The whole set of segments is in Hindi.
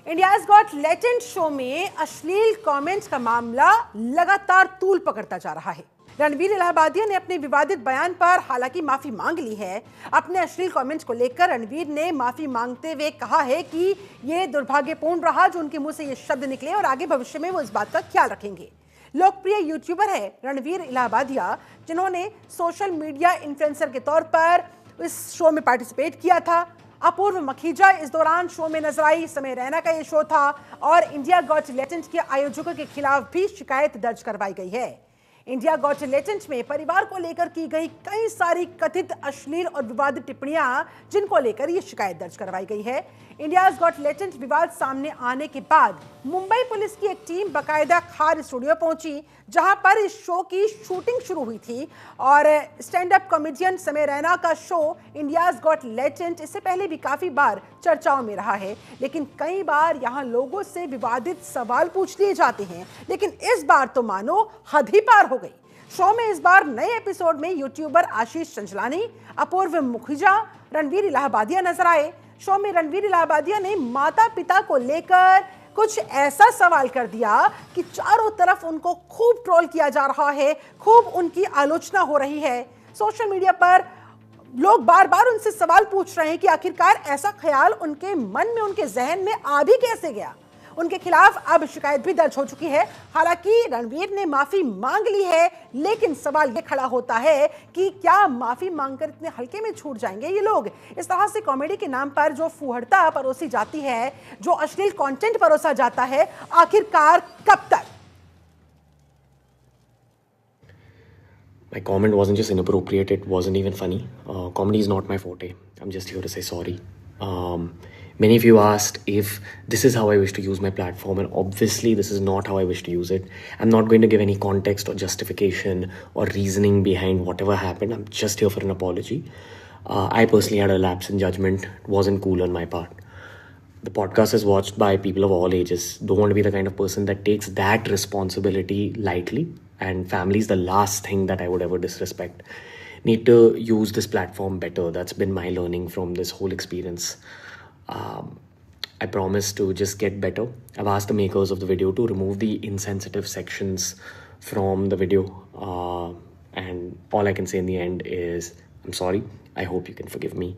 इंडियाज गॉट लेटेंट शो में अश्लील कमेंट्स का मामला लगातार तूल पकड़ता जा रहा है। रणवीर इलाहाबादिया ने अपने विवादित बयान पर हालांकि माफी मांग ली है। अपने अश्लील कमेंट्स को लेकर रणवीर ने माफी मांगते हुए कहा है कि ये दुर्भाग्यपूर्ण रहा जो उनके मुंह से ये शब्द निकले और आगे भविष्य में वो इस बात का ख्याल रखेंगे। लोकप्रिय यूट्यूबर है रणवीर इलाहाबादिया, जिन्होंने सोशल मीडिया इन्फ्लुएंसर के तौर पर इस शो में पार्टिसिपेट किया था। अपूर्व मखीजा इस दौरान शो में नजर आई। समय रैना का ये शो था और इंडिया गॉट लेटेंट के आयोजकों के खिलाफ भी शिकायत दर्ज करवाई गई है। इंडिया गॉट लेटेंट में परिवार को लेकर की गई कई सारी कथित अश्लील और विवादित टिप्पणियां, जिनको लेकर ये शिकायत दर्ज करवाई गई है। इंडिया गॉट लेटेंट विवाद सामने आने के बाद मुंबई पुलिस की एक टीम बकायदा खार स्टूडियो पहुंची, जहां पर इस शो की शूटिंग शुरू हुई थी। और स्टैंड अप कॉमेडियन समय रैना का शो इंडिया गॉट लेटेंट इससे पहले भी काफी बार चर्चाओं में रहा है, लेकिन कई बार यहां लोगों से विवादित सवाल पूछ लिए जाते हैं। लेकिन इस बार तो मानो हद ही पार हो गई। शो में इस बार नए एपिसोड में यूट्यूबर आशीष चंचलानी, अपूर्व मुखीजा, रणवीर इलाहाबादिया नजर आए। शो में रणवीर इलाहाबादिया ने माता पिता को लेकर कुछ ऐसा सवाल कर दिया कि चारों तरफ उनको खूब ट्रोल किया जा रहा है, खूब उनकी आलोचना हो रही है। सोशल मीडिया पर लोग बार बार उनसे सवाल पूछ रहे हैं कि आखिरकार ऐसा ख्याल उनके मन में, उनके जहन में आ भी कैसे गया। उनके खिलाफ अब शिकायत भी दर्ज हो चुकी है। हालांकि रणवीर ने माफी मांग ली है, लेकिन सवाल ये खड़ा होता है कि क्या माफी मांगकर इतने हल्के में छूट जाएंगे ये लोग। इस तरह से कॉमेडी के नाम पर जो फुहड़ता परोसी जाती है, जो अश्लील कंटेंट परोसा जाता है, आखिरकार कब तक। My comment wasn't just inappropriate, it wasn't even funny. Comedy is not my forte. I'm just here to say sorry. Many of you asked if this is how I wish to use my platform, and obviously this is not how I wish to use it. I'm not going to give any context or justification or reasoning behind whatever happened. I'm just here for an apology. I personally had a lapse in judgment. It wasn't cool on my part. The podcast is watched by people of all ages. Don't want to be the kind of person that takes that responsibility lightly, and family is the last thing that I would ever disrespect. Need to use this platform better. That's been my learning from this whole experience. I promise to just get better. I've asked the makers of the video to remove the insensitive sections from the video, and all I can say in the end is I'm sorry. I hope you can forgive me.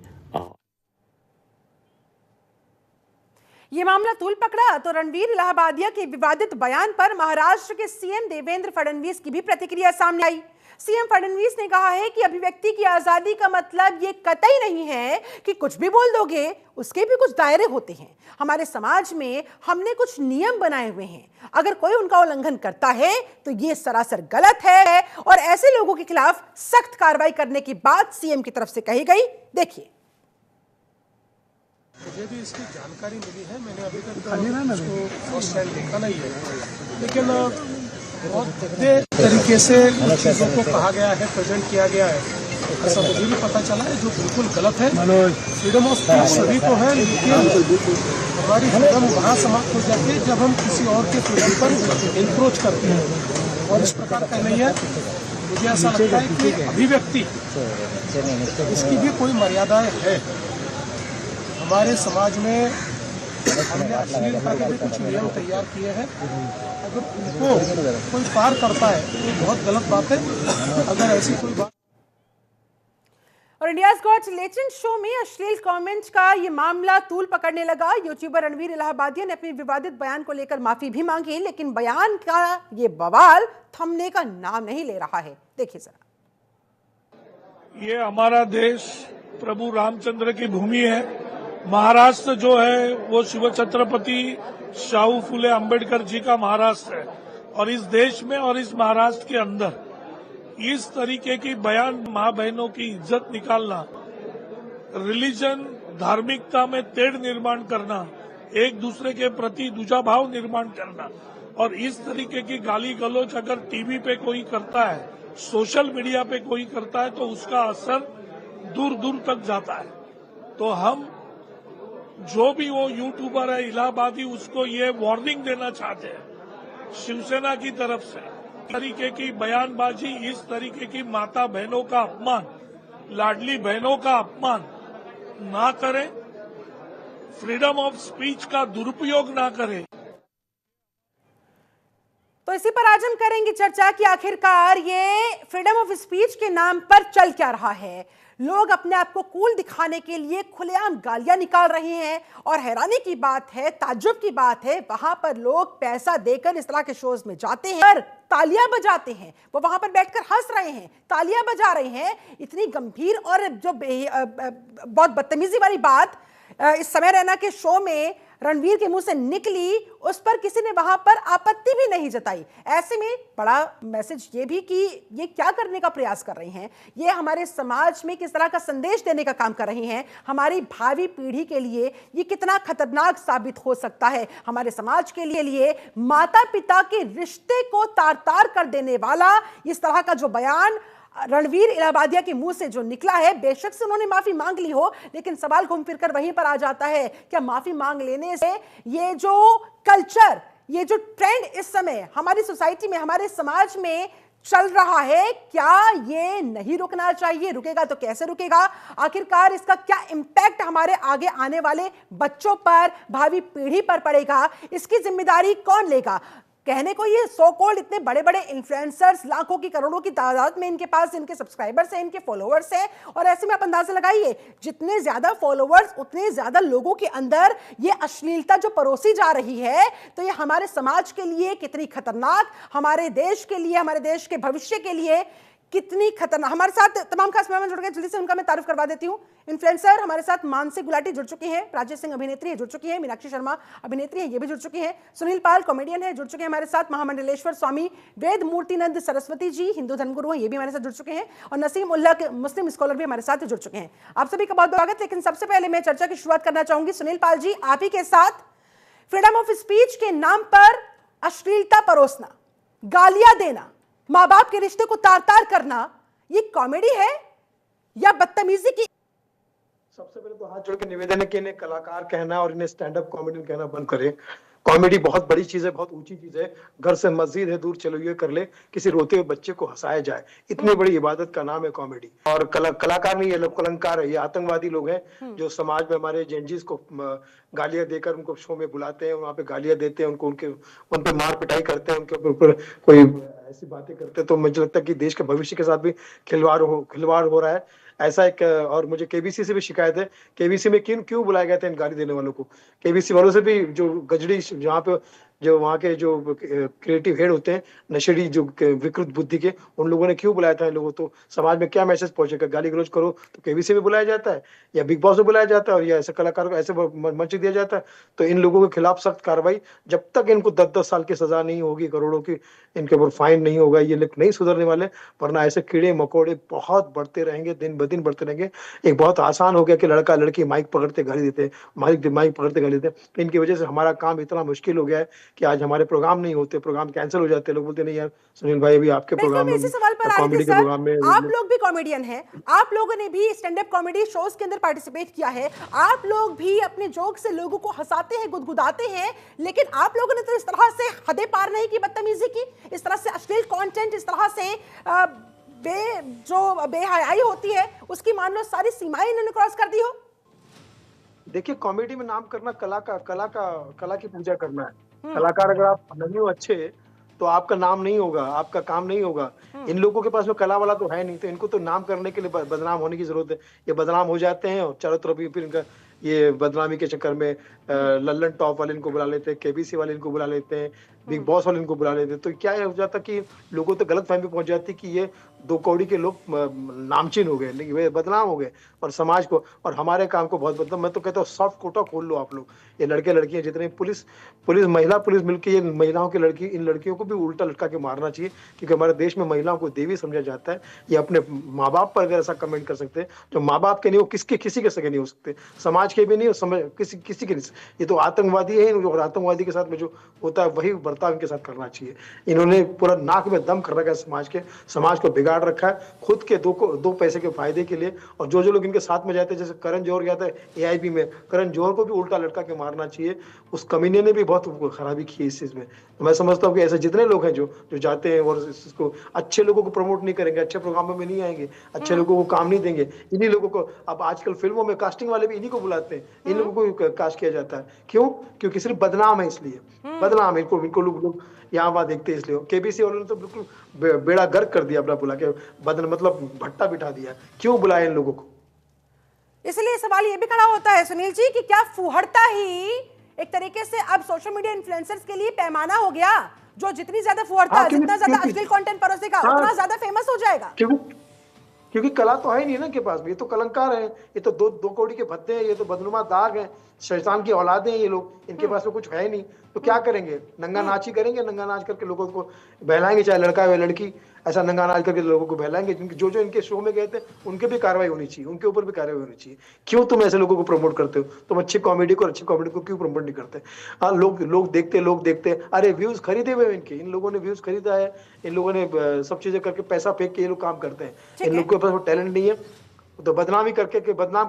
ये मामला तूल पकड़ा तो रणवीर इलाहाबादिया के विवादित बयान पर महाराष्ट्र के सीएम देवेंद्र फडणवीस की भी प्रतिक्रिया सामने आई। सीएम फडणवीस ने कहा है कि अभिव्यक्ति की आजादी का मतलब ये कतई नहीं है कि कुछ भी बोल दोगे, उसके भी कुछ दायरे होते हैं। हमारे समाज में हमने कुछ नियम बनाए हुए हैं, अगर कोई उनका उल्लंघन करता है तो ये सरासर गलत है और ऐसे लोगों के खिलाफ सख्त कार्रवाई करने की बात सीएम की तरफ से कही गई। देखिए, मुझे भी इसकी जानकारी मिली है। मैंने अभी तक इसको फर्स्ट टाइम देखा नहीं है, लेकिन बहुत देर तरीके से कुछ चीज़ों को कहा गया है, प्रेजेंट किया गया है, ऐसा मुझे भी पता चला है, जो बिल्कुल गलत है। फ्रीडम ऑफ स्पीच सभी को है, लेकिन हमारी फ्रीडम वहाँ समाप्त हो जाती है जब हम किसी और के फ्रीडम पर इंक्रोच करते हैं, और इस प्रकार का नहीं है। मुझे ऐसा लगता है कि अभिव्यक्ति इसकी भी कोई मर्यादाएं है। हमारे समाज में हमने अश्लीलता के भी कुछ नियम तैयार किए हैं, अगर उनको कोई पार करता है तो बहुत गलत बात है। अगर ऐसी कोई बात। और इंडियाज गॉट लेटेंट शो में अश्लील कमेंट्स का ये मामला तूल पकड़ने लगा। यूट्यूबर रणवीर इलाहाबादिया ने अपने विवादित बयान को लेकर माफी भी मांगी, लेकिन बयान का ये बवाल थमने का नाम नहीं ले रहा है। देखिए जरा। ये हमारा देश प्रभु रामचंद्र की भूमि है। महाराष्ट्र जो है वो शिव छत्रपति शाहू फुले अंबेडकर जी का महाराष्ट्र है, और इस देश में और इस महाराष्ट्र के अंदर इस तरीके की बयान, माँ बहनों की इज्जत निकालना, रिलीजन, धार्मिकता में तेढ़ निर्माण करना, एक दूसरे के प्रति दुजाभाव निर्माण करना, और इस तरीके की गाली गलौज अगर टीवी पे कोई करता है, सोशल मीडिया पे कोई करता है, तो उसका असर दूर दूर तक जाता है। तो हम जो भी वो यूट्यूबर है इलाहाबादी, उसको ये वार्निंग देना चाहते हैं शिवसेना की तरफ से, इस तरीके की बयानबाजी, इस तरीके की माता बहनों का अपमान, लाडली बहनों का अपमान ना करें। फ्रीडम ऑफ स्पीच का दुरुपयोग ना करें। तो इसी पर आज हम करेंगे चर्चा कि आखिरकार ये फ्रीडम ऑफ स्पीच के नाम पर चल क्या रहा है। लोग अपने आप को कूल दिखाने के लिए खुलेआम गालियां निकाल रहे हैं और हैरानी की बात है, ताज्जुब की बात है, वहां पर लोग पैसा देकर इस तरह के शोज में जाते हैं और तालियां बजाते हैं। वो वहां पर बैठकर हंस रहे हैं, तालियां बजा रहे हैं। इतनी गंभीर और जो बहुत बदतमीजी वाली बात इस समय रैना के शो में रणवीर के मुंह से निकली, उस पर किसी ने वहां पर आपत्ति भी नहीं जताई। ऐसे में बड़ा मैसेज ये भी कि ये क्या करने का प्रयास कर रहे हैं, ये हमारे समाज में किस तरह का संदेश देने का काम कर रहे हैं, हमारी भावी पीढ़ी के लिए ये कितना खतरनाक साबित हो सकता है। हमारे समाज के लिए माता पिता के रिश्ते को तार तार कर देने वाला इस तरह का जो बयान रणवीर इलाहाबादिया के मुंह से जो निकला है, बेशक से उन्होंने माफी मांग ली हो, लेकिन सवाल घूम फिर कर वहीं पर आ जाता है, क्या माफी मांग लेने से ये जो कल्चर, ये जो ट्रेंड इस समय हमारी सोसाइटी में, हमारे समाज में चल रहा है, क्या ये नहीं रुकना चाहिए? रुकेगा तो कैसे रुकेगा? आखिरकार इसका क्या इंपैक्ट हमारे आगे आने वाले बच्चों पर, भावी पीढ़ी पर पड़ेगा? इसकी जिम्मेदारी कौन लेगा? कहने को ये सो कॉल्ड इतने बड़े बड़े इन्फ्लुएंसर्स, लाखों की करोड़ों की तादाद में इनके पास इनके सब्सक्राइबर्स हैं, इनके फॉलोअर्स हैं, और ऐसे में आप अंदाजा लगाइए, जितने ज्यादा फॉलोअर्स उतने ज्यादा लोगों के अंदर ये अश्लीलता जो परोसी जा रही है, तो ये हमारे समाज के लिए कितनी खतरनाक, हमारे देश के लिए, हमारे देश के भविष्य के लिए कितनी खतरनाक। हमारे साथ तमाम खास मेहमान जुड़ गए, जल्दी से उनका मैं तारुफ करवा देती हूं। इन्फ्लुएंसर हमारे साथ मानसी गुलाटी जुड़ चुकी हैं, राजेश सिंह अभिनेत्री है जुड़ चुकी है, मीनाक्षी शर्मा अभिनेत्री है ये भी जुड़ चुकी हैं, सुनील पाल कॉमेडियन है जुड़ चुके हैं हमारे साथ, महामंडलेश्वर स्वामी वेद मूर्तिनंद सरस्वती जी हिंदू धर्मगुरु हैं ये भी हमारे साथ जुड़ चुके हैं, और नसीम उल्ला के मुस्लिम स्कॉलर भी हमारे साथ जुड़ चुके हैं। आप सभी का बहुत बहुत स्वागत। लेकिन सबसे पहले मैं चर्चा की शुरुआत करना चाहूंगी सुनील पाल जी, आप ही के साथ। फ्रीडम ऑफ स्पीच के नाम पर अश्लीलता परोसना, गालियां देना, माँ बाप के रिश्ते को तार तार करना, ये कॉमेडी है या बदतमीजी की? सबसे पहले तो हाथ जोड़ के निवेदन है कि इन्हें कलाकार कहना और इन्हें स्टैंड अप कॉमेडी कहना बंद करें। कॉमेडी बहुत बड़ी चीज है, बहुत ऊंची चीज है। घर से मस्जिद है दूर चलो ये कर ले, किसी रोते हुए बच्चे को हंसाया जाए, इतनी बड़ी इबादत का नाम है कॉमेडी। और कलाकार नहीं, ये लोग कलंकार है, ये आतंकवादी लोग हैं जो समाज में हमारे जेनजीज को गालियां देकर उनको शो में बुलाते हैं, वहां पे गालियां देते हैं, उनको उन पे मार पिटाई करते हैं, उनके ऊपर कोई ऐसी बातें करते हैं। तो मुझे लगता है कि देश के भविष्य के साथ भी खिलवाड़ हो रहा है ऐसा एक। और मुझे केबीसी से भी शिकायत है, केबीसी में क्यों बुलाए गए थे इन गाली देने वालों को? केबीसी वालों से भी जो गजड़ी, जहाँ पे जो वहाँ के जो क्रिएटिव हेड होते हैं, नशेड़ी जो विकृत बुद्धि के, उन लोगों ने क्यों बुलाया था इन लोगों? तो समाज में क्या मैसेज पहुंचेगा? गाली गलौज करो तो केबीसी में बुलाया जाता है या बिग बॉस में बुलाया जाता है, और या ऐसे कलाकारों को ऐसे मंच दिया जाता है। तो इन लोगों के खिलाफ सख्त कार्रवाई, जब तक इनको 10-10 साल की सजा नहीं होगी, करोड़ों की इनके ऊपर फाइन नहीं होगा, ये लोग नहीं सुधरने वाले। वरना ऐसे कीड़े मकोड़े बहुत बढ़ते रहेंगे, दिन ब दिन बढ़ते रहेंगे। एक बहुत आसान हो गया कि लड़का लड़की माइक पकड़ते गाली देते हैं, माइक पकड़ते गाली देते हैं। इनकी वजह से हमारा काम इतना मुश्किल हो गया है कि आज हमारे प्रोग्राम नहीं होते, प्रोग्राम कैंसिल हो जाते हैं। लोग बोलते नहीं यार सुनील भाई अभी आपके प्रोग्राम में, इसी सवाल पर कॉमेडी के प्रोग्राम में, आप लोग भी कॉमेडियन हैं, आप लोगों ने भी स्टैंड अप कॉमेडी शोज के अंदर पार्टिसिपेट किया है, आप लोग भी अपने जोक से लोगों को हंसाते हैं, गुदगुदाते हैं, लेकिन आप लोगों ने तो इस तरह से हदें पार नहीं की, बदतमीजी की, इस तरह से अश्लील कंटेंट, इस तरह से जो बेहयाई होती है उसकी मान लो सारी सीमाएं इन्होंने क्रॉस कर दी हो। देखिए, कॉमेडी में नाम करना कला की पूजा करना है। कलाकार अगर आप नहीं हो अच्छे तो आपका नाम नहीं होगा, आपका काम नहीं होगा। इन लोगों के पास में कला वाला तो है नहीं, तो इनको तो नाम करने के लिए बदनाम होने की जरूरत है। ये बदनाम हो जाते हैं और चारों तरफ फिर इनका ये बदनामी के चक्कर में लल्लन टॉप वाले इनको बुला लेते हैं, केबीसी वाले इनको बुला लेते हैं, बिग बॉस वाले इनको बुला लेते हैं। तो क्या हो जाता कि लोगों तो गलत फहमी पहुंच जाती कि ये दो कौड़ी के लोग नामचीन हो गए, लेकिन वे बदनाम हो गए और समाज को और हमारे काम को बहुत बदनाम। मैं तो कहता हूँ सॉफ्ट कोटा खोल लो आप लोग। ये लड़के लड़कियां जितने पुलिस महिला पुलिस मिलकर ये महिलाओं की इन लड़कियों को भी उल्टा लटका के मारना चाहिए, क्योंकि हमारे देश में महिलाओं को देवी समझा जाता है। ये अपने माँ बाप पर अगर ऐसा कमेंट कर सकते हैं, जो माँ बाप के नहीं, वो किसी के सगे नहीं हो सकते, समाज के भी नहीं, और किसी के नहीं। ये तो आतंकवादी है, और आतंकवादी के साथ में जो होता है वही बर्ताव इनके साथ करना चाहिए। इन्होंने पूरा नाक में दम कर रखा है, समाज को बिगाड़ रखा है खुद के दो पैसे के फायदे के लिए। और जो लोग इनके साथ में जाते हैं, जैसे करण जौहर गया था AIB में, करण जौहर को भी उल्टा लटका के मारना चाहिए। उस कमीने ने भी बहुत खराबी की इस चीज में। तो मैं समझता हूँ कि ऐसे जितने लोग हैं जो जाते हैं और इसको अच्छे लोगों को प्रमोट नहीं करेंगे, अच्छे प्रोग्रामों में नहीं आएंगे, अच्छे लोगों को काम नहीं देंगे, इन्हीं लोगों को अब आजकल फिल्मों में कास्टिंग वाले भी इन्हीं को बुलाते बुलाते हैं, इन लोगों को कास्ट किया जाता है। क्यों? क्योंकि सिर्फ बदनाम है, इसलिए बदनाम है। इनको लोग यहाँ वहाँ देखते हैं, इसलिए केबीसी वालों ने तो बिल्कुल बेड़ा गर्क कर दिया अपना, बुला के बदन मतलब भट्टा बिठा दिया। क्यों बुलाए इन लोगों को? इसलिए सवाल ये भी खड़ा होता है सुनील जी कि क्या फुहड़ता ही एक तरीके से अब सोशल मीडिया इन्फ्लुएंसर्स के लिए पैमाना हो गया, जो जितनी ज्यादा फुहड़ता है, जितना ज्यादा अश्लील कंटेंट परोसेगा, उतना ज्यादा फेमस हो जाएगा। क्योंकि कला तो है नहीं ना इनके पास में, ये तो कलंकार है, ये तो दो कौड़ी के भद्दे हैं, ये तो बदनुमा दाग हैं, शैतान की औलादे हैं ये लोग, इनके पास में कुछ है नहीं। तो क्या करेंगे? नंगा नाच ही करेंगे, नंगा नाच करके लोगों को बहलाएंगे, चाहे लड़का है या लड़की, ऐसा नंगा नाच करके लोगों को बहलाएंगे। जो जो इनके शो में गए थे उनके भी कार्रवाई होनी चाहिए, उनके ऊपर भी कार्रवाई होनी चाहिए। क्यों तुम ऐसे लोगों को प्रमोट करते हो? तुम अच्छी कॉमेडी को क्यों प्रमोट नहीं करते? हाँ, लोग देखते, अरे व्यूज खरीदे हुए इनके, इन लोगों ने व्यूज खरीदा है, इन लोगों ने सब चीजें करके पैसा फेंक के ये लोग काम करते हैं। इन लोगों के पास टैलेंट नहीं है, तो बदनाम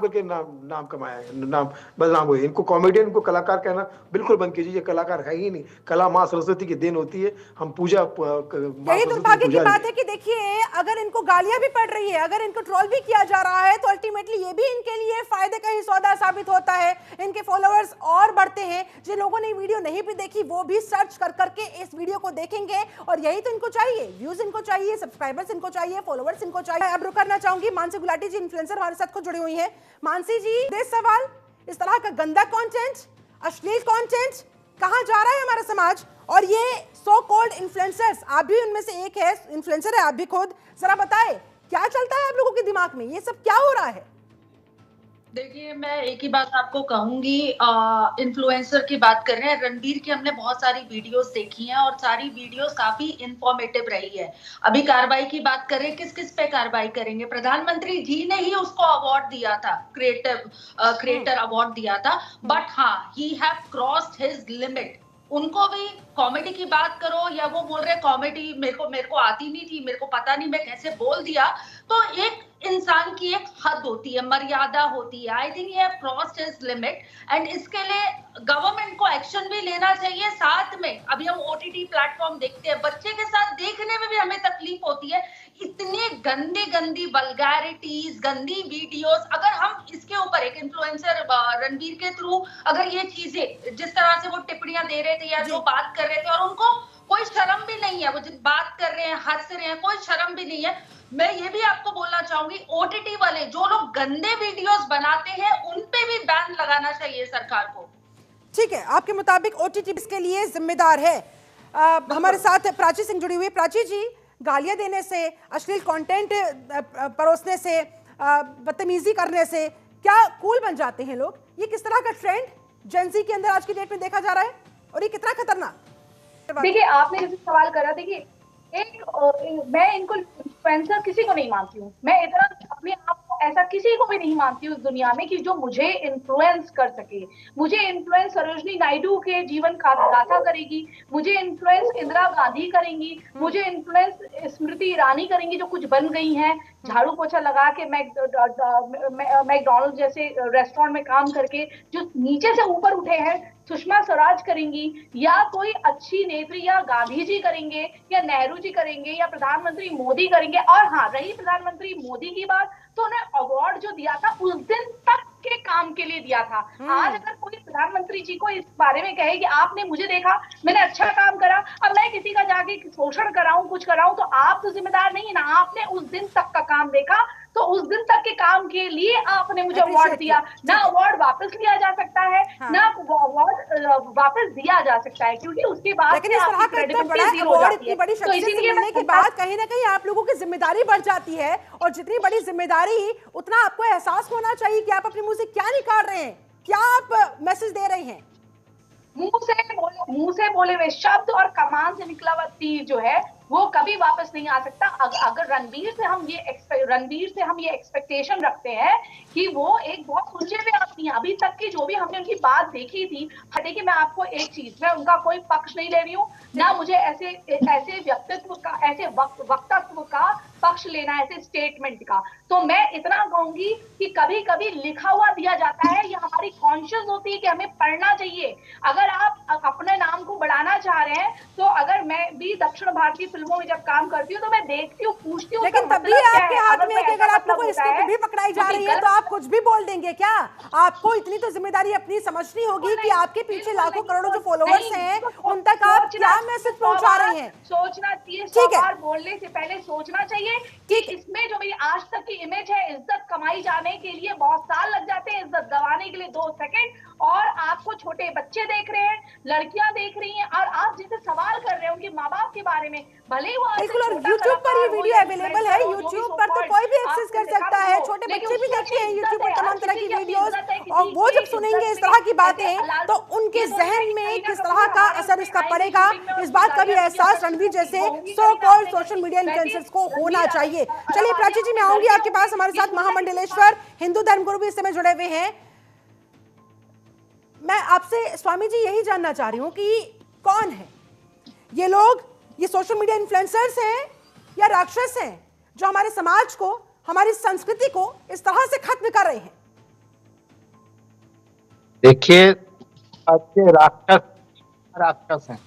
करके नाम कमाया है, नाम बदनाम हुए। इनको कॉमेडियन को कलाकार कहना बिल्कुल बंद कीजिए, ये कलाकार है ही नहीं। कला माँ सरस्वती की देन होती है, हम पूजा यही दुर्भाग्य की बात है कि देखिए, अगर इनको गालियां भी पड़ रही है, अगर इनको ट्रोल भी किया जा रहा है, तो अल्टीमेटली ये भी इनके लिए फायदे का ही सौदा साबित होता है। इनके फॉलोअर्स और बढ़ते हैं, जिन लोगों ने वीडियो नहीं भी देखी वो भी सर्च कर करके इस वीडियो को देखेंगे, और यही तो इनको चाहिए, व्यूज इनको चाहिए, सब्सक्राइबर्स इनको चाहिए, फॉलोअर्स इनको चाहिए। अब रुक करना चाहूंगी मानसी गुलाटी जी, इन्फ्लुएंसर हमारे साथ खुद जुड़ी हुई है। मानसी जी, ये सवाल, इस तरह का गंदा कंटेंट, अश्लील कंटेंट कहां जा रहा है हमारा समाज? और ये सो कॉल्ड इन्फ्लुएंसर्स, आप भी उनमें से एक है, इन्फ्लुएंसर है आप भी खुद, जरा बताएं क्या चलता है आप लोगों के दिमाग में, ये सब क्या हो रहा है? देखिए, मैं एक ही बात आपको कहूंगी, इन्फ्लुएंसर की बात कर रहे हैं, रणबीर की हमने बहुत सारी वीडियोस देखी हैं और सारी वीडियोस काफी इंफॉर्मेटिव रही है। अभी कार्रवाई की बात करें, किस किस पे कार्रवाई करेंगे? प्रधानमंत्री जी ने ही उसको अवार्ड दिया था, क्रिएटर अवार्ड दिया था, बट हाँ, he have crossed his limit. उनको भी कॉमेडी की बात करो, या वो बोल रहे कॉमेडी मेरे को आती नहीं थी, मेरे को पता नहीं मैं कैसे बोल दिया, तो एक इंसान की एक हद होती है, मर्यादा होती है। आई थिंक ये क्रॉस्ड हिज लिमिट, एंड इसके लिए गवर्नमेंट को एक्शन भी लेना चाहिए। साथ में अभी हम ओटीटी प्लेटफॉर्म देखते हैं, बच्चे के साथ देखने में भी हमें तकलीफ होती है, इतने गंदी वल्गैरिटीज, गंदी वीडियोस। अगर हम इसके ऊपर एक इन्फ्लुएंसर रणबीर के थ्रू अगर ये चीजें, जिस तरह से वो टिप्पणियां दे रहे थे या जो बात कर रहे थे, और उनको कोई शर्म भी नहीं है, वो जो बात कर रहे हैं, हंस रहे हैं, कोई शर्म भी नहीं है। मैं ये भी आपको बोलना चाहूंगी, ओटीटी वाले जो लोग गंदे वीडियोस बनाते हैं, उन पे भी बैन लगाना चाहिए सरकार को। ठीक है, आपके मुताबिक ओटीटी इसके लिए जिम्मेदार है। हमारे साथ प्राची सिंह जुड़ी हुई। प्राची जी, गालियां देने से, अश्लील कंटेंट परोसने से, बदतमीजी करने से क्या कूल बन जाते हैं लोग? ये किस तरह का ट्रेंड जेनजी के अंदर आज की डेट में देखा जा रहा है, और ये कितना खतरनाक? देखिए, आपने जैसे सवाल करा, देखिए मैं इनको इन्फ्लुएंसर किसी को नहीं मानती हूँ, मैं इतना अपने आप को ऐसा किसी को भी नहीं मानती हूँ इस दुनिया में कि जो मुझे इन्फ्लुएंस कर सके। मुझे इन्फ्लुएंस सरोजनी नायडू के जीवन गाथा करेगी, मुझे इन्फ्लुएंस इंदिरा गांधी करेंगी, मुझे इन्फ्लुएंस स्मृति ईरानी करेंगी, जो कुछ बन गई हैं झाड़ू पोछा लगा के, मैकडॉनल्ड जैसे रेस्टोरेंट में काम करके जो नीचे से ऊपर उठे हैं। सुषमा स्वराज करेंगी, या कोई अच्छी नेत्री, या गांधी जी करेंगे, या नेहरू जी करेंगे, या प्रधानमंत्री मोदी करेंगे। और हाँ, रही प्रधानमंत्री मोदी की बात, तो उन्हें अवार्ड जो दिया था उस दिन तक के काम के लिए दिया था। आज अगर कोई प्रधानमंत्री जी को इस बारे में कहे कि आपने मुझे देखा, मैंने अच्छा काम करा, अब मैं किसी का जाके शोषण कराऊं, कुछ कराऊं, तो आप तो जिम्मेदार नहीं है ना। आपने उस दिन तक का काम देखा, तो उस दिन तक के काम के लिए आपने मुझे अवार्ड दिया। ना अवार्ड वापस लिया जा सकता है, ना अवार्ड वापस दिया जा सकता है, क्योंकि उसके बाद लेकिन इस तरह का इतना बड़ा अवार्ड, इतनी बड़ी शख्सियत से मिलने के बाद कहीं ना कहीं आप लोगों की जिम्मेदारी बढ़ जाती है, और जितनी बड़ी जिम्मेदारी उतना आपको एहसास होना चाहिए कि आप अपने मुंह से क्या निकाल रहे हैं, क्या आप मैसेज दे रहे हैं। मुंह से बोले हुए शब्द और कमान से निकला हुआ तीर जो है वो कभी वापस नहीं आ सकता। अगर रणबीर से हम ये एक्सपेक्टेशन रखते हैं कि वो एक बहुत ऊंचे पे आती है, अभी तक की जो भी हमने उनकी बात देखी थी। देखिए, मैं आपको एक चीज, मैं उनका कोई पक्ष नहीं ले रही हूँ, ना मुझे ऐसे व्यक्तित्व का, ऐसे वक्तव्य का पक्ष लेना है, ऐसे स्टेटमेंट का। तो मैं इतना कहूंगी कि कभी कभी लिखा हुआ दिया जाता है, ये हमारी कॉन्शियस होती है कि हमें पढ़ना चाहिए। अगर आप अपने नाम को बढ़ाना चाह रहे हैं, तो अगर मैं भी दक्षिण भारतीय फिल्मों में जब काम करती हूँ तो मैं देखती हूँ, पूछती हूँ, लेकिन तब भी आपके हाथ में कि अगर आप लोगों को स्क्रिप्ट भी पकड़ाई जा रही है तो आप कुछ भी बोल देंगे क्या? आपको इतनी तो जिम्मेदारी अपनी समझनी होगी कि आपके पीछे लाखों करोड़ों जो फॉलोअर्स हैं उन तक आप क्या मैसेज पहुंचा रहे हैं। सोचना चाहिए, ठीक है, बोलने से पहले सोचना चाहिए कि इसमें जो मेरी आज तक की इमेज है, इज्जत कमाई जाने के लिए बहुत साल लग जाते हैं, इज्जत गंवाने के लिए 2 सेकंड, और आपको छोटे बच्चे देख रहे हैं, लड़कियां देख रही हैं, और आप जिसे सवाल कर रहे हैं उनके माँ बाप के बारे में, भले ही वो बिल्कुल, और यूट्यूब पर ये वीडियो अवेलेबल है, यूट्यूब पर तो कोई भी एक्सेस कर सकता है, छोटे बच्चे भी देखते हैं यूट्यूब पर तमाम तरह की वीडियोस, और वो जब सुनेंगे इस तरह की बातें तो उनके जहन में किस तरह का असर इसका पड़ेगा, इस बात का भी एहसास रणवीर जैसे so called social media influencers को होना चाहिए। चलिए प्राची जी, मैं आऊंगी आपके पास, हमारे साथ महामंडलेश्वर हिंदू धर्मगुरु भी इस समय जुड़े हुए हैं। मैं आपसे स्वामी जी यही जानना चाह रही हूं कि कौन है ये लोग, ये सोशल मीडिया इन्फ्लुएंसर्स हैं या राक्षस हैं जो हमारे समाज को, हमारी संस्कृति को इस तरह से खत्म कर रहे हैं? देखिए, अच्छे राक्षस हैं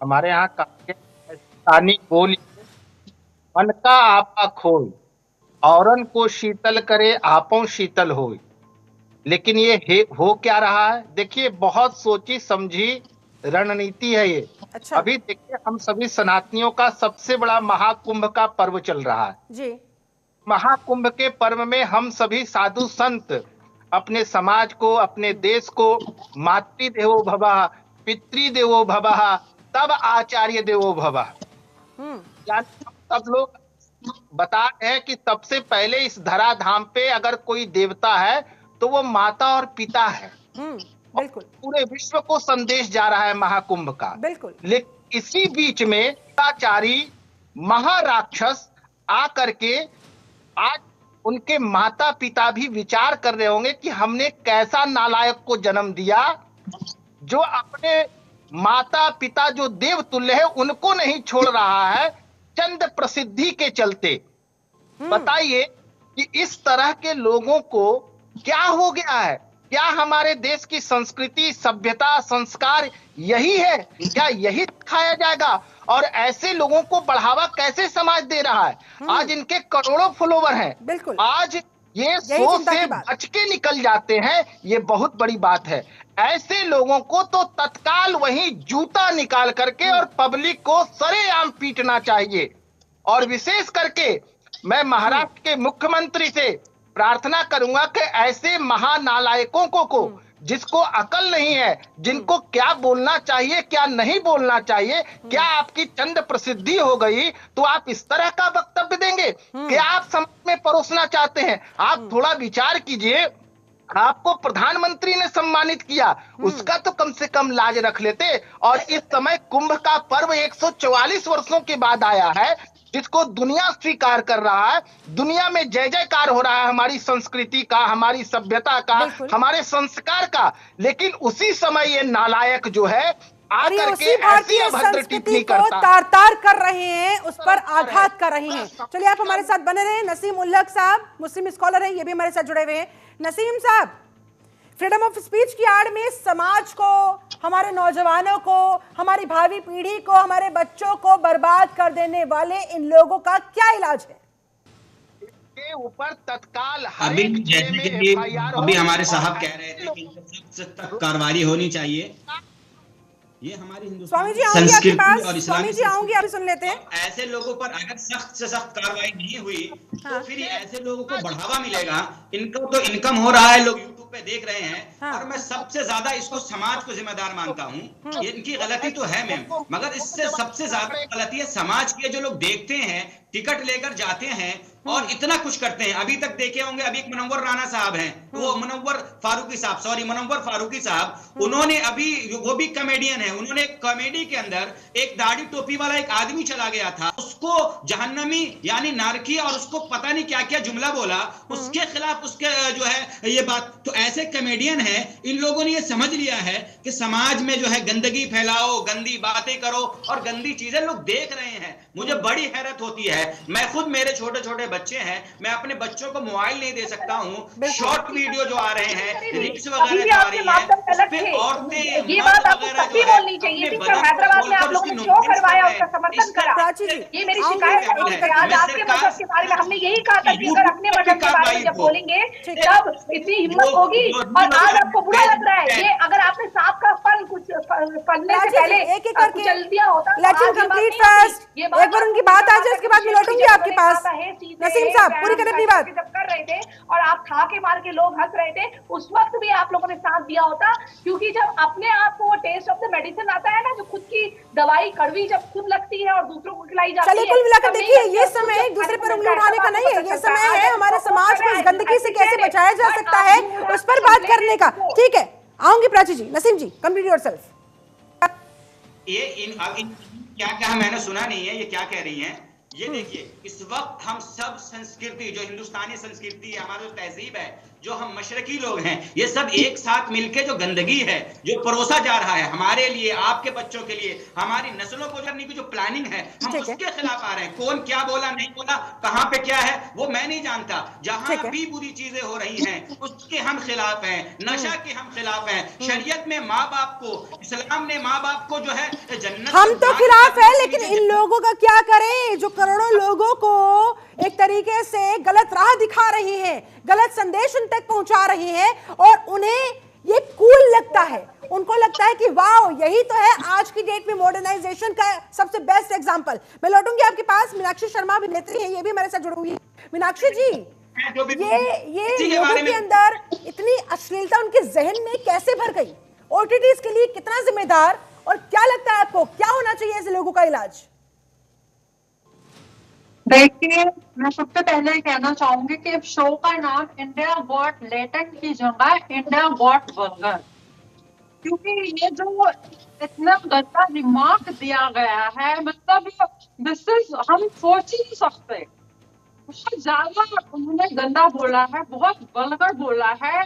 हमारे यहाँ का बोली, मन का आपा खोई, औरन को शीतल करे आपों शीतल होई। लेकिन ये हो क्या रहा है? देखिए, बहुत सोची समझी रणनीति है ये। अच्छा। अभी देखिए, हम सभी सनातनियों का सबसे बड़ा महाकुंभ का पर्व चल रहा है जी। महाकुंभ के पर्व में हम सभी साधु संत अपने समाज को, अपने देश को मातृदेवो भवः, पितृदेवो भवः, तब आचार्य देवो भवः, सब लोग बता रहे हैं कि सबसे पहले इस धराधाम पे अगर कोई देवता है तो वो माता और पिता है। बिल्कुल। पूरे विश्व को संदेश जा रहा है महाकुंभ का। बिल्कुल। लेकिन इसी बीच में आचारी महाराक्षस आकर के आज उनके माता पिता भी विचार कर रहे होंगे कि हमने कैसा नालायक को जन्म दिया जो अपने माता पिता जो देव तुल्य है उनको नहीं छोड़ रहा है चंद प्रसिद्धि के चलते। बताइए कि इस तरह के लोगों को क्या हो गया है? क्या हमारे देश की संस्कृति, सभ्यता, संस्कार यही है? क्या यही दिखाया जाएगा? और ऐसे लोगों को बढ़ावा कैसे समाज दे रहा है? आज इनके करोड़ों फॉलोवर हैं। बिल्कुल। आज ये सोच से बच के निकल जाते हैं, ये बहुत बड़ी बात है। ऐसे लोगों को तो तत्काल वहीं जूता निकाल करके और पब्लिक को सरेआम पीटना चाहिए। और विशेष करके मैं महाराष्ट्र के मुख्यमंत्री से प्रार्थना करूंगा कि ऐसे महानालायकों को जिसको अकल नहीं है, जिनको क्या बोलना चाहिए क्या नहीं बोलना चाहिए, क्या आपकी चंद प्रसिद्धि हो गई तो आप इस तरह का वक्तव्य देंगे? क्या आप समाज में परोसना चाहते हैं? आप थोड़ा विचार कीजिए। आपको प्रधानमंत्री ने सम्मानित किया, उसका तो कम से कम लाज रख लेते। और इस समय कुंभ का पर्व 144 वर्षों के बाद आया है, जिसको दुनिया स्वीकार कर रहा है। दुनिया में जय जयकार हो रहा है हमारी संस्कृति का, हमारी सभ्यता का, हमारे संस्कार का। लेकिन उसी समय ये नालायक जो है आकर के ऐसी अभद्र टिप्पणी करता, तार कर रहे हैं, उस पर आघात कर रहे हैं। चलिए आप हमारे साथ बने रहे। नसीम उल्लक साहब मुस्लिम स्कॉलर हैं, ये भी हमारे साथ जुड़े हुए हैं। नसीम साहब, फ्रीडम ऑफ स्पीच की आड़ में समाज को, हमारे नौजवानों को, हमारी भावी पीढ़ी को, हमारे बच्चों को बर्बाद कर देने वाले इन लोगों का क्या इलाज है? के ऊपर तत्काल अभी जैसे कि अभी हमारे साहब कह रहे थे कि सख्त कार्रवाई होनी चाहिए। ये हमारी हिंदुस्तान की संस्कृति और इस्लामी संस्कृति सुन लेते हैं। ऐसे लोगों पर अगर सख्त से सख्त कार्रवाई नहीं हुई तो फिर ऐसे लोगों को बढ़ावा मिलेगा। इनको तो इनकम हो रहा है, लोग यूट्यूब पे देख रहे हैं। और मैं सबसे ज्यादा इसको समाज को जिम्मेदार मानता हूँ। ये इनकी गलती तो है मैम, मगर इससे सबसे ज्यादा गलती है समाज के जो लोग देखते हैं, टिकट लेकर जाते हैं और इतना कुछ करते हैं। अभी तक देखे होंगे, अभी एक मुनव्वर राणा साहब हैं, वो मुनव्वर फारूकी साहब, उन्होंने अभी, वो भी कॉमेडियन है, उन्होंने कॉमेडी के अंदर एक दाढ़ी टोपी वाला एक आदमी चला गया था, उसको जहन्नमी यानी नारकी और उसको पता नहीं क्या क्या जुमला बोला, उसके खिलाफ उसके जो है ये बात। तो ऐसे कॉमेडियन है, इन लोगों ने ये समझ लिया है कि समाज में जो है गंदगी फैलाओ, गंदी बातें करो और गंदी चीजें लोग देख रहे हैं। मुझे बड़ी हैरत होती है। मैं खुद, मेरे छोटे छोटे बच्चे हैं, मैं अपने बच्चों को मोबाइल नहीं दे सकता हूँ। शॉर्ट वीडियो जो आ रहे हैं, रील्स वगैरह जो आ रही है, उस पे औरतें, ये बात आपको सही बोलनी करनी चाहिए थी। कल हैदराबाद में आप लोगों ने शो करवाया, उसका समर्थन करा। ये मेरी शिकायत है। आज आपके मजहब के बारे में हमने यही कहा था कि अगर अपने मजहब के बारे में जब बोलेंगे तब इतनी हिम्मत होगी। और आज आपको बुरा लग रहा है ये, अगर आपने सांप का फन कुछ फलने से पहले कुछ जल्दियां होता। एक बार उनकी बात आ जाए, उसके बाद मैं लौटूंगी आपके पास। नसीम साहब पूरी करें अपनी बात। जब कर रहे थे और आप खा के मार के लोग हंस रहे थे, उस वक्त भी आप लोगों ने साथ दिया होता। क्योंकि जब अपने आप को वो टेस्ट ऑफ द मेडिसिन आता है ना, जो खुद की दवाई कड़वी जब खुद लगती है और दूसरों को खिलाई जाती है। चलिए कुल मिलाकर देखिए, ये समय एक दूसरे पर उंगली उठाने का नहीं है, ये समय है हमारे समाज को इस गंदगी से कैसे बचाया जा सकता है उस पर बात करने का। ठीक है, आऊंगी प्राची जी। नसीम जी, कंप्लीट योरसेल्फ। ये क्या क्या मैंने सुना नहीं है, ये क्या कह रही हैं? ये देखिए, इस वक्त हम सब संस्कृति, जो हिंदुस्तानी संस्कृति है, हमारा जो तहजीब है, जो हम मशरकी लोग हैं, ये सब एक साथ मिलके जो गंदगी है जो परोसा जा रहा है हमारे लिए, आपके बच्चों के लिए, हमारी नस्लों को करने की जो प्लानिंग है, हम उसके खिलाफ आ रहे हैं। कौन क्या बोला नहीं बोला, कहां पे क्या है, वो मैं नहीं जानता। जहां भी बुरी चीजें हो रही हैं उसके हम खिलाफ हैं, नशा के हम खिलाफ हैं। शरीयत में माँ बाप को, इस्लाम ने माँ बाप को जो है जन्नत, हम तो खिलाफ है, लेकिन इन लोगों का क्या करें जो करोड़ों लोगों को एक तरीके से गलत राह दिखा रही है, गलत संदेश उन तक पहुंचा रही है, और उन्हें ये कूल लगता है। उनको लगता है कि वाह, यही तो है आज की डेट में मॉडर्नाइजेशन का सबसे बेस्ट एग्जांपल। मैं लौटूंगी आपके पास। मीनाक्षी शर्मा अभिनेत्री है, ये भी हमारे साथ जुड़ी हुई है। मीनाक्षी जी, ये लोगों के अंदर इतनी अश्लीलता उनके जहन में कैसे भर गई? ओटीटी के लिए कितना जिम्मेदार, और क्या लगता है आपको क्या होना चाहिए ऐसे लोगों का इलाज? देखिए, मैं सबसे पहले कहना चाहूंगी कि शो का नाम इंडिया गॉट लेटेंट की जगह इंडिया गॉट वल्गर, क्योंकि ये जो इतना गंदा रिमार्क दिया गया है, मतलब दिस इज, हम सोच ही नहीं सकते। बहुत ज्यादा उन्होंने गंदा बोला है, बहुत वल्गर बोला है।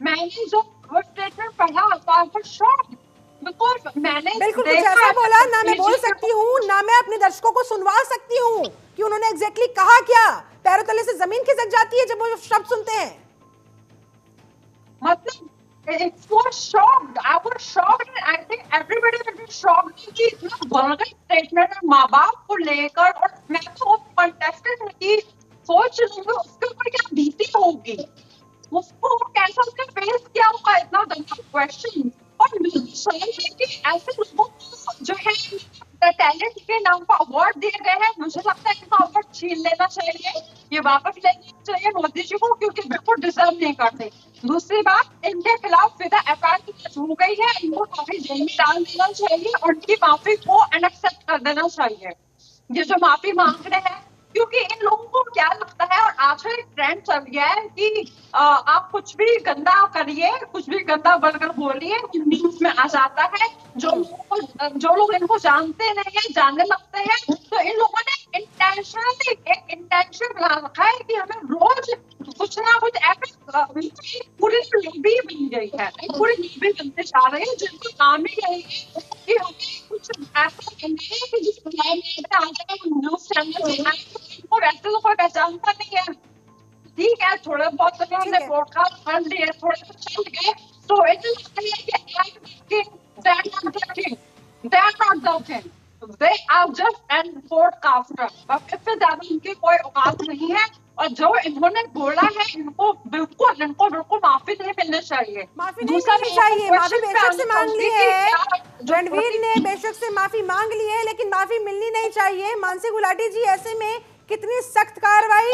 मैंने जो स्टेटमेंट पढ़ा था शॉक, मैंने बिल्कुल कुछ ऐसा बोला ना, मैं बोल सकती हूँ ना, मैं अपने दर्शकों को सुनवा सकती हूँ कि उन्होंने एग्जैक्टली कहा क्या। पैरों तले से जमीन खिसक जाती है जब वो शब्द सुनते हैं। मतलब it was shocked. I was shocked and I think everybody will be shocked कि इतना vulgar statement है माँ बाप को लेकर। और मैं तो contestant की सोच रही हूँ उसके ऊपर क्या बीती होगी, उसको कैसा उसका फेस किया होगा इतना गंदा क्वेश्चन। और मुझे समझ है कि ऐसे लोगों को जो है टैलेंट के नाम पर अवार्ड दिए गए हैं, मुझे लगता है इनका अवार्ड छीन लेना चाहिए, ये वापस लेना चाहिए मोदी जी को, क्योंकि बिल्कुल डिजर्व नहीं करते। दूसरी बात, इनके खिलाफ विदा एफआईआर हो गई है, इनको काफी जेल में डाल देना चाहिए और इनकी माफी को एक्सेप्ट कर देना चाहिए, ये जो माफी मांग रहे हैं। क्योंकि इन लोगों को क्या लगता है, और आजकल एक ट्रेंड चल गया है कि आप कुछ भी गंदा करिए, कुछ भी गंदा वल्गर बोलिए, न्यूज में आ जाता है। जो लोग इनको जानते नहीं है, जानने लगते हैं, तो इन लोगों ने इंटेंशनली एक इंटेंशन बना रखा है कि हमें रोज कुछ ना कुछ ऐसा, पूरी लॉबी बन गई है, पूरी लॉबी बनते जा रहे हैं, जिनको काम ही यही है कि हमें कुछ ऐसा करना है कि जिस न्यूज चैनल वो वैसे तो कोई पहचानता नहीं है। ठीक है, थोड़े बहुत तो हमने पॉडकास्ट कर लिए, थोड़े तो चल गए, तो इतना they are just an podcaster, अब इससे ज्यादा इनकी कोई औकात नहीं है। और जो इन्होंने बोला है, इनको बिल्कुल माफी नहीं मिलनी चाहिए। माफी नहीं मिलनी चाहिए, माफी बेशक से मांग ली है, रणवीर ने बेशक से माफी मांग ली है, लेकिन माफी मिलनी नहीं चाहिए। मानसी गुलाटी जी, ऐसे में कितनी सख्त कार्रवाई,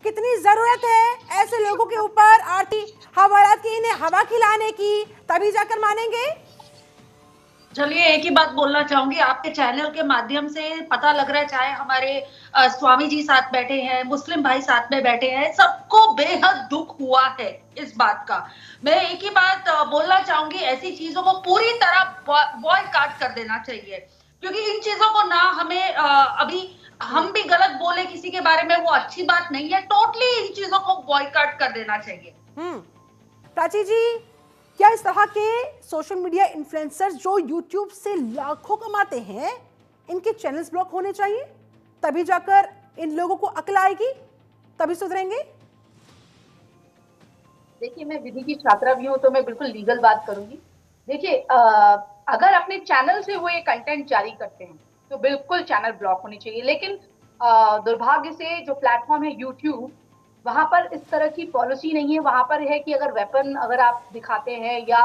कितनी जरूरत है ऐसे लोगों के ऊपर आर्थिक हवालात की, इन्हें हवा खिलाने की, तभी जाकर मानेंगे। चलिए, एक ही बात बोलना चाहूंगी, आपके चैनल के माध्यम से पता लग रहा है, चाहे हमारे स्वामी जी साथ बैठे हैं, मुस्लिम भाई साथ में बैठे हैं, सबको बेहद दुख हुआ है इस बात का। मैं एक ही बात बोलना चाहूंगी, ऐसी चीजों को पूरी तरह बॉयकॉट कर देना चाहिए, क्योंकि इन चीजों को ना हमें अभी हम भी गलत बोले किसी के बारे में, वो अच्छी बात नहीं है। टोटली इन चीजों को बॉयकॉट कर देना चाहिए। प्राची जी, क्या इस तरह के सोशल मीडिया इन्फ्लुएंसर्स जो यूट्यूब से लाखों कमाते हैं, इनके चैनल्स ब्लॉक होने चाहिए? तभी जाकर इन लोगों को अकल आएगी, तभी सुधरेंगे। देखिए, मैं विधि की छात्रा भी हूँ, तो मैं बिल्कुल लीगल बात करूंगी। देखिए, अगर अपने अपने चैनल से वो ये कंटेंट जारी करते हैं तो बिल्कुल चैनल ब्लॉक होने चाहिए। लेकिन दुर्भाग्य से जो प्लेटफॉर्म है यूट्यूब, वहां पर इस तरह की पॉलिसी नहीं है। वहां पर है कि अगर वेपन अगर आप दिखाते हैं या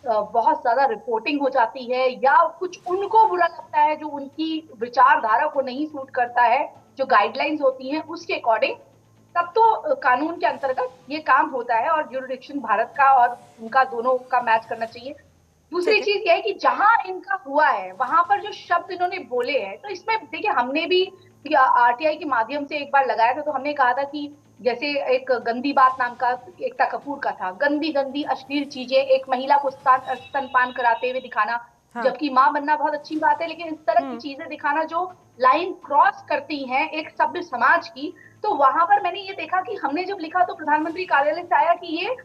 बहुत ज्यादा रिपोर्टिंग हो जाती है या कुछ उनको बुरा लगता है जो उनकी विचारधारा को नहीं सूट करता है, जो गाइडलाइंस होती हैं उसके अकॉर्डिंग, तब तो कानून के अंतर्गत ये काम होता है और ज्यूरिडिक्शन भारत का और उनका दोनों का मैच करना चाहिए। दूसरी चीज यह है कि जहां इनका हुआ है वहां पर जो शब्द इन्होंने बोले हैं, तो इसमें देखिए हमने भी आरटीआई के माध्यम से एक बार लगाया था, तो हमने कहा था कि जैसे एक गंदी बात नाम का एकता कपूर का था, गंदी गंदी अश्लील चीजें, एक महिला को स्तनपान कराते हुए दिखाना, जबकि माँ बनना बहुत अच्छी बात है, लेकिन इस तरह की चीजें दिखाना जो लाइन क्रॉस करती हैं एक सभ्य समाज की, तो वहां पर मैंने ये देखा कि हमने जब लिखा तो प्रधानमंत्री कार्यालय से आया कि ये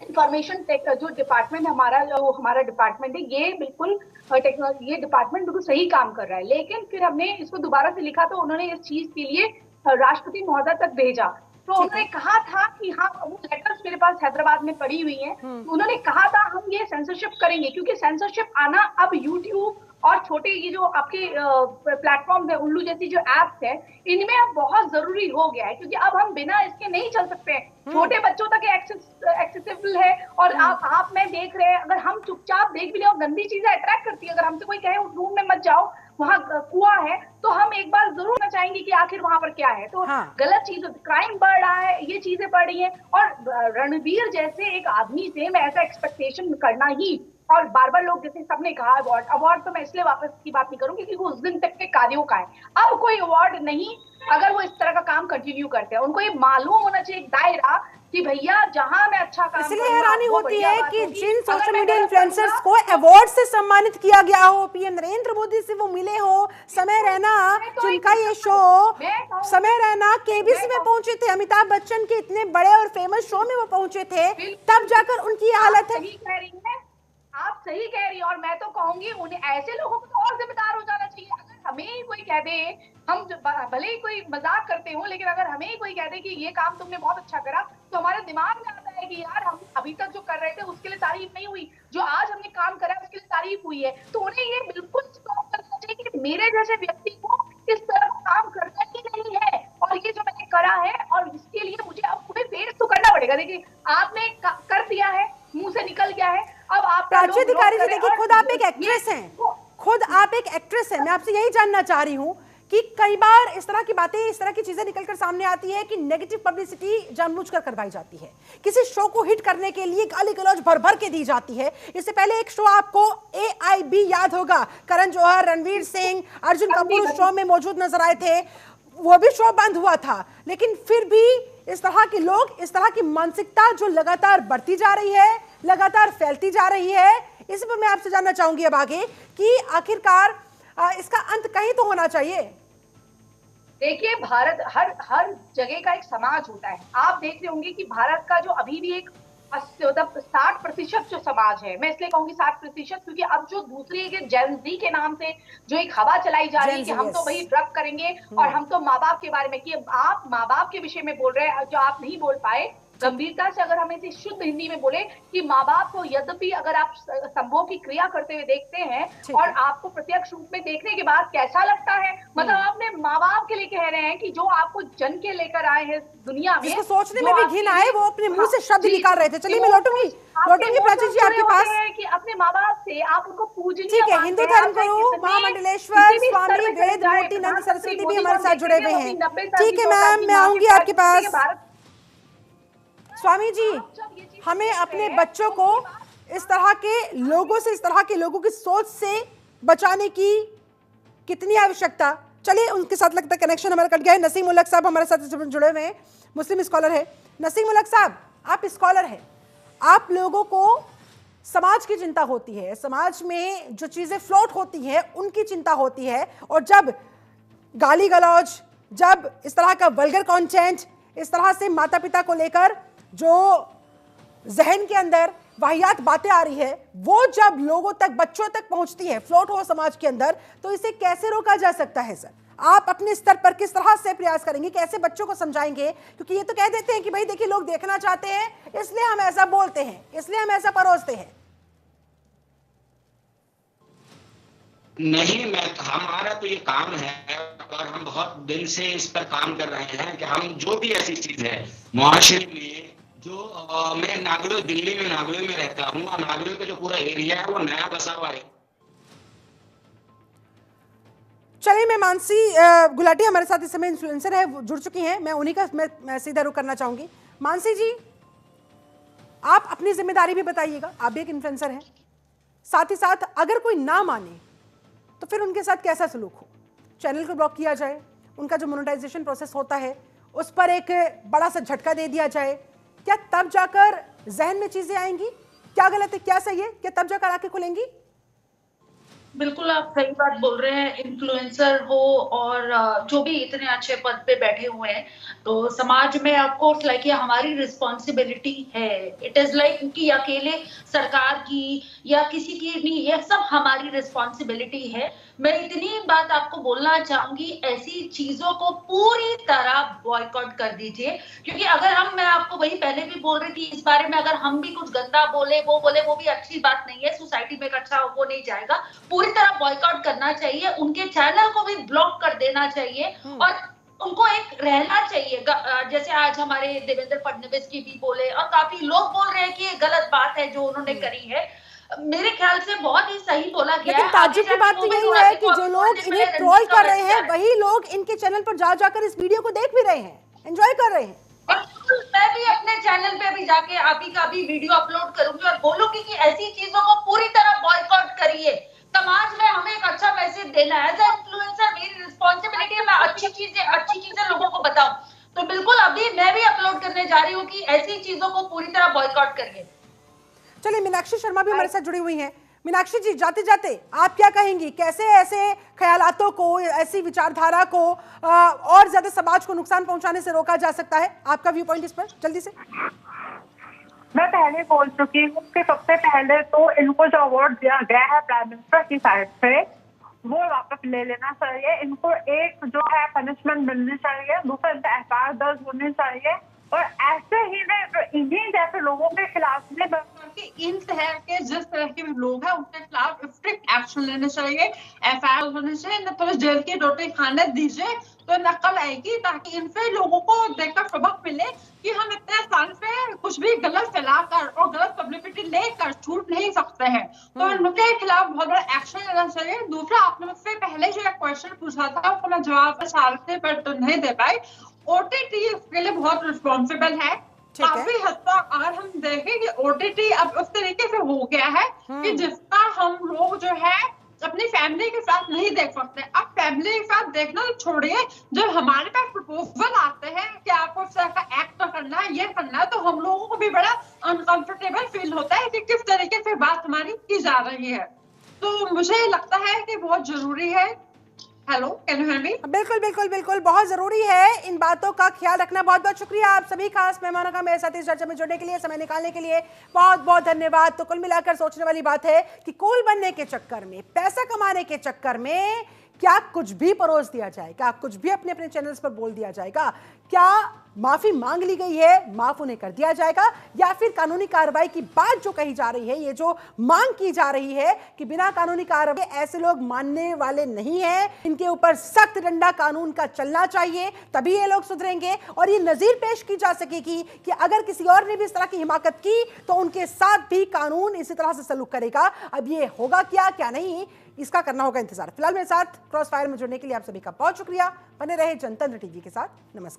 इंफॉर्मेशन जो डिपार्टमेंट हमारा डिपार्टमेंट है, ये बिल्कुल टेक्नोलॉजी, ये डिपार्टमेंट बिल्कुल सही काम कर रहा है। लेकिन फिर हमने इसको दोबारा से लिखा तो उन्होंने इस चीज के लिए राष्ट्रपति महोदय तक भेजा, तो उन्होंने कहा था कि हाँ, वो लेटर्स मेरे पास हैदराबाद में पड़ी हुई हैं, उन्होंने कहा था हम ये सेंसरशिप करेंगे, क्योंकि सेंसरशिप आना अब यूट्यूब और छोटे ये जो आपके प्लेटफॉर्म है, उल्लू जैसी जो एप्स है, इनमें अब बहुत जरूरी हो गया है, क्योंकि अब हम बिना इसके नहीं चल सकते हैं। छोटे बच्चों तक एक्सेसिबल है और आप मैं देख रहे हैं, अगर हम चुपचाप देख भी ले और गंदी चीजें अट्रैक्ट करती है, अगर हमसे कोई कहे उस रूम में मत जाओ, वहाँ कुआं है, तो हम एक बार जरूर ना चाहेंगे कि आखिर वहां पर क्या है। तो गलत चीज, क्राइम बढ़ रहा है, ये चीजें बढ़ रही हैं, और रणवीर जैसे एक आदमी से मैं ऐसा एक्सपेक्टेशन करना ही, और बार बार लोग जैसे सबने कहा अवार्ड तो मैं इसलिए वापस की बात नहीं करूंगी क्योंकि वो उस दिन तक के कार्यों का है, अब कोई अवार्ड नहीं अगर वो इस तरह का काम कंटिन्यू करते हैं। उनको ये मालूम होना चाहिए एक दायरा कि भैया जहां मैं अच्छा काम, इसलिए हैरानी होती है कि जिन सोशल मीडिया इन्फ्लुएंसर्स को अवार्ड से सम्मानित किया गया हो, पीएम नरेंद्र मोदी से वो मिले हो, समय रैना जिनका ये शो समय रैना केबीसी में पहुंचे थे, अमिताभ बच्चन के इतने बड़े और फेमस शो में वो पहुंचे थे, तब जाकर उनकी हालत है। आप सही कह रही हैं, और मैं तो कहूंगी उन्हें ऐसे लोगों को तो और जिम्मेदार हो जाना चाहिए। अगर हमें ही कोई कह दे, हम भले ही कोई मजाक करते हो, लेकिन अगर हमें ही कोई कह दे कि ये काम तुमने बहुत अच्छा करा, तो हमारे दिमाग में आता है कि यार हम अभी तक जो कर रहे थे उसके लिए तारीफ नहीं हुई, जो आज हमने काम करा उसके लिए तारीफ हुई है। तो उन्हें ये बिल्कुल स्टॉप करना चाहिए कि मेरे जैसे व्यक्ति को इस तरह का काम करना ही नहीं है, और ये जो मैंने करा है और इसके लिए मुझे अब पूरे फेस तो करना पड़ेगा। देखिए आपने कर दिया है, मुंह से निकल गया है, अब आप प्राची अधिकारी जी देखिए, खुद आप एक एक्ट्रेस हैं, खुद आप एक एक्ट्रेस हैं, मैं आपसे यही जानना चाह रही हूं कि कई बार इस तरह की बातें, इस तरह की चीजें निकलकर सामने आती है कि नेगेटिव पब्लिसिटी जानबूझकर करवाई जाती है, किसी शो को हिट करने के लिए गाली गलौज भर भर के दी जाती है। इससे पहले एक शो आपको AIB याद होगा, करण जौहर, रणवीर सिंह, अर्जुन कपूर उस शो में मौजूद नजर आए थे, वो भी शो बंद हुआ था, लेकिन फिर भी इस तरह के लोग, इस तरह की मानसिकता जो लगातार बढ़ती जा रही है, लगातार फैलती जा रही है, इस पर मैं आपसे जानना चाहूंगी अब आगे कि आखिरकार इसका अंत कहीं तो होना चाहिए। देखिए भारत हर जगह का एक समाज होता है। आप देख रहे होंगे कि भारत का जो अभी भी एक 60% जो समाज है, मैं इसलिए कहूंगी 60%, क्योंकि अब जो दूसरी जेन ज़ी के नाम से जो एक हवा चलाई जा रही है कि हम तो भाई ड्रग करेंगे और हम तो माँ बाप के बारे में, कि आप माँ बाप के विषय में बोल रहे हैं जो आप नहीं बोल पाए गंभीरता से। अगर हम इसे शुद्ध हिंदी में बोले कि माँ बाप को यद्यपि अगर आप संभोग की क्रिया करते हुए देखते हैं और आपको प्रत्यक्ष रूप में देखने के बाद कैसा लगता है, मतलब आपने माँ बाप के लिए कह रहे हैं कि जो आपको जन्म के लेकर आए हैं दुनिया में, जिसको सोचने में भी घिन आए, वो अपने मुंह से शब्द निकाल रहे थे। चलिए मैं लौटूंगी प्राची जी आपके पास कि अपने माँ बाप से आप उनको पूजनीय, ठीक है, हिंदू धर्म गुरु महामंडलेश्वर स्वामी वेद मूर्ति नंद सरस्वती भी हमारे साथ जुड़े हुए हैं। ठीक है मैम, मैं आऊंगी आपके पास। स्वामी जी, हमें अपने बच्चों को इस तरह के लोगों से, इस तरह के लोगों की सोच से बचाने की कितनी आवश्यकता। चलिए उनके साथ लगता है कनेक्शन हमारा कट गया है। नसीम उल हक साहब हमारे साथ जुड़े हुए हैं, मुस्लिम स्कॉलर है। नसीम उल हक साहब, आप स्कॉलर हैं, आप लोगों को समाज की चिंता होती है, समाज में जो चीजें फ्लोट होती हैं उनकी चिंता होती है, और जब गाली गलौज, जब इस तरह का वल्गर कंटेंट, इस तरह से माता पिता को लेकर जो जहन के अंदर वाहियात बातें आ रही है, वो जब लोगों तक, बच्चों तक पहुंचती है, फ्लोट हो समाज के अंदर, तो इसे कैसे रोका जा सकता है सर? आप अपने स्तर पर किस तरह से प्रयास करेंगे, कैसे बच्चों को समझाएंगे? क्योंकि ये तो कह देते हैं कि भाई देखिए लोग देखना चाहते हैं इसलिए हम ऐसा बोलते हैं, इसलिए हम ऐसा परोसते हैं। नहीं, मैं हमारा तो ये काम है और हम बहुत दिन से इस पर काम कर रहे हैं कि हम जो भी ऐसी चीज है मुआशरे में जो मैं नागलो दिल्ली में नागलो में रहता हूँ और नागलो का जो पूरा एरिया है वो नया बसा हुआ है। चलिए, मैं मानसी गुलाटी हमारे साथ इस समय इन्फ्लुएंसर है, जुड़ चुकी हैं, मैं उन्हीं का मैं सीधा रुख करना चाहूंगी। मानसी जी, आप अपनी जिम्मेदारी भी बताइएगा, आप भी एक इन्फ्लुएंसर हैं, साथ ही साथ अगर कोई ना माने तो फिर उनके साथ कैसा सलूक हो? चैनल को ब्लॉक किया जाए, उनका जो मोनेटाइजेशन प्रोसेस होता है उस पर एक बड़ा सा झटका दे दिया जाए, क्या तब जाकर जहन में चीजें आएंगी? क्या गलत है, क्या सही है, क्या तब जाकर आंखें खुलेंगी? बिल्कुल आप सही बात बोल रहे हैं। इन्फ्लुएंसर हो और जो भी इतने अच्छे पद पे बैठे हुए हैं, तो समाज में आपको लाइक ये हमारी रिस्पॉन्सिबिलिटी है। इट इज लाइक कि अकेले सरकार की या किसी की नहीं, ये सब हमारी रिस्पॉन्सिबिलिटी है। मैं इतनी बात आपको बोलना चाहूंगी, ऐसी चीजों को पूरी तरह बॉयकॉट कर दीजिए, क्योंकि अगर मैं आपको वही पहले भी बोल रही थी, इस बारे में अगर हम भी कुछ गंदा बोले वो भी अच्छी बात नहीं है, सोसाइटी में एक अच्छा वो नहीं जाएगा। पूरी तरह बॉयकॉट करना चाहिए, उनके चैनल को भी ब्लॉक कर देना चाहिए और उनको एक रहना चाहिए। जैसे आज हमारे देवेंद्र फडणवीस की भी बोले और काफी लोग बोल रहे हैं कि ये गलत बात है जो उन्होंने करी है, मेरे ख्याल से बहुत ही सही बोला गया है। लेकिन ताज्जुब की बात तो यही है कि जो लोग इन्हें ट्रोल कर रहे हैं वही लोग इनके चैनल पर जाकर इस वीडियो को देख भी रहे हैं, एंजॉय कर रहे हैं। और मैं भी अपने चैनल पे अभी जाके आप ही का भी वीडियो अपलोड करूंगी और बोलूंगी कि ऐसी चीजों को पूरी तरह बॉयकॉट करिए। समाज में हमें एक अच्छा मैसेज देना है। एज ए इन्फ्लुएंसर मेरी रिस्पॉन्सिबिलिटी है, मैं अच्छी चीजें लोगों को बताऊं। तो बिल्कुल अभी मैं भी अपलोड करने जा रही हूँ कि ऐसी चीजों को पूरी तरह बॉयकॉट करिए। चलिए, मीनाक्षी शर्मा भी हमारे साथ जुड़ी हुई हैं। मीनाक्षी जी, जाते जाते आप क्या कहेंगी, कैसे ऐसे ख्यालातों को, ऐसी विचारधारा को और ज्यादा समाज को नुकसान पहुंचाने से रोका जा सकता है? आपका व्यू पॉइंट इस पर जल्दी से। मैं पहले बोल चुकी हूँ कि सबसे पहले तो इनको जो अवार्ड दिया गया है प्राइम मिनिस्टर की साइड से वो वापस ले लेना चाहिए। इनको एक जो है पनिशमेंट मिलनी चाहिए, दूसरा इनका एफआईआर दर्ज होनी चाहिए और ऐसे ही में इन्हीं जैसे लोगों के खिलाफ में इन तरह के जिस तरह के लोग हैं उनके खिलाफ स्ट्रिक्ट एक्शन लेने चाहिए, एफआईआर होनी चाहिए, न तो जेल की रोटी खाने दीजिए तो नकल आएगी, ताकि इनसे लोगों को देखकर सबक मिले कि हम इतने आसान से कुछ भी गलत फैलाकर और गलत पब्लिसिटी लेकर छूट नहीं सकते हैं। तो इनके खिलाफ बहुत बड़ा एक्शन लेना चाहिए। दूसरा, आपने मुझसे पहले जो एक क्वेश्चन पूछा था उसको मैं जवाब चाहते पर तो नहीं दे पाई। ओटीटी इसके लिए बहुत रिस्पॉन्सिबल है। काफी हद तक अगर हम देखें कि ओटीटी अब उस तरीके से हो गया है कि जिसका हम लोग जो है अपनी फैमिली के साथ नहीं देख सकते। अब फैमिली के साथ देखना तो छोड़िए, जब हमारे पास प्रपोजल आते हैं कि आपको इस तरह का एक्ट करना है, ये करना है, तो हम लोगों को भी बड़ा अनकंफर्टेबल फील होता है कि किस तरीके से बात हमारी की जा रही है। तो मुझे लगता है कि बहुत जरूरी है। Hello, can you hear me? बिल्कुल बिल्कुल बिल्कुल, बहुत जरूरी है इन बातों का ख्याल रखना। बहुत बहुत शुक्रिया आप सभी खास मेहमानों का मेरे साथ इस चर्चा में जुड़ने के लिए, समय निकालने के लिए बहुत बहुत धन्यवाद। तो कुल मिलाकर सोचने वाली बात है कि कूल बनने के चक्कर में, पैसा कमाने के चक्कर में क्या कुछ भी परोस दिया जाएगा, कुछ भी अपने अपने चैनल्स पर बोल दिया जाएगा? क्या माफी मांग ली गई है, माफ उन्हें कर दिया जाएगा, या फिर कानूनी कार्रवाई की बात जो कही जा रही है, ये जो मांग की जा रही है कि बिना कानूनी कार्रवाई ऐसे लोग मानने वाले नहीं हैं, इनके ऊपर सख्त डंडा कानून का चलना चाहिए, तभी ये लोग सुधरेंगे और ये नजीर पेश की जा सकेगी कि अगर किसी और ने भी इस तरह की हिमाकत की तो उनके साथ भी कानून इसी तरह से सलूक करेगा। अब ये होगा क्या नहीं, इसका करना होगा इंतजार। फिलहाल मेरे साथ क्रॉस फायर में जुड़ने के लिए आप सभी का बहुत शुक्रिया। बने रहे जनतंत्र टीवी के साथ। नमस्कार।